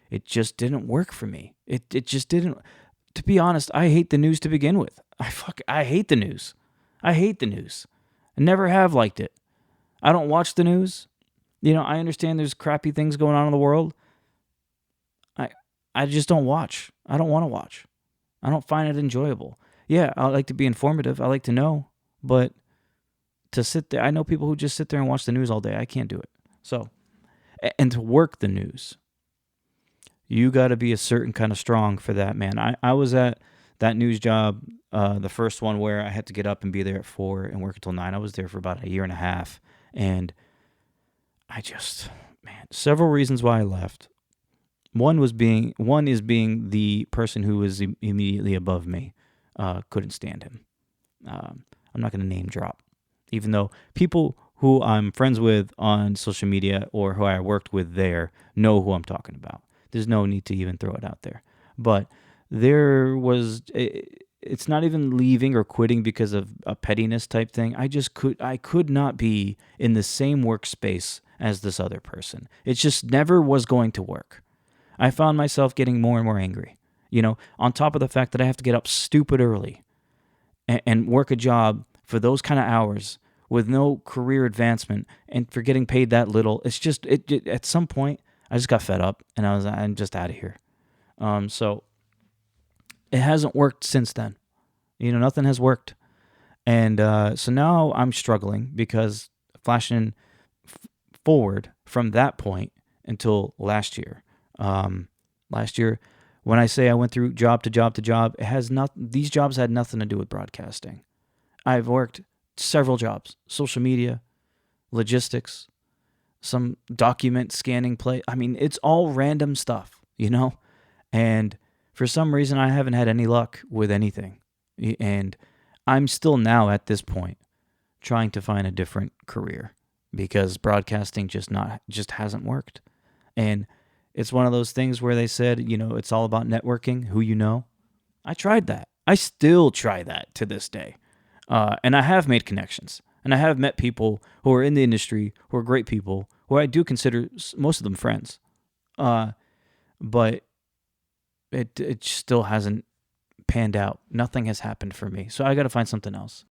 it just didn't work for me. It just didn't. To be honest, I hate the news to begin with. I hate the news. I hate the news. I never have liked it. I don't watch the news. I understand there's crappy things going on in the world. I I just don't watch. I don't want to watch. I don't find it enjoyable. Yeah, I like to be informative. I like to know, but to sit there, I know people who just sit there and watch the news all day. I can't do it. So, and to work the news, you got to be a certain kind of strong for that, man. I was at that news job, the first one where I had to get up and be there at 4 and work until 9. I was there for about a year and a half, and man, several reasons why I left. One is being the person who was immediately above me. Couldn't stand him. I'm not going to name drop, even though people who I'm friends with on social media or who I worked with there know who I'm talking about. There's no need to even throw it out there. But it's not even leaving or quitting because of a pettiness type thing. I could not be in the same workspace as this other person. It just never was going to work. I found myself getting more and more angry. On top of the fact that I have to get up stupid early and work a job for those kind of hours with no career advancement and for getting paid that little. It's just, at some point, I just got fed up and I'm just out of here. So it hasn't worked since then. Nothing has worked. And so now I'm struggling because flashing forward from that point until last year. When I say I went through job to job to job, these jobs had nothing to do with broadcasting. I've worked several jobs, social media, logistics, some document scanning play. I mean, it's all random stuff, and for some reason I haven't had any luck with anything. And I'm still now at this point trying to find a different career because broadcasting just hasn't worked. And it's one of those things where they said, it's all about networking, who you know. I tried that. I still try that to this day. And I have made connections. And I have met people who are in the industry, who are great people, who I do consider most of them friends. But it still hasn't panned out. Nothing has happened for me. So I got to find something else.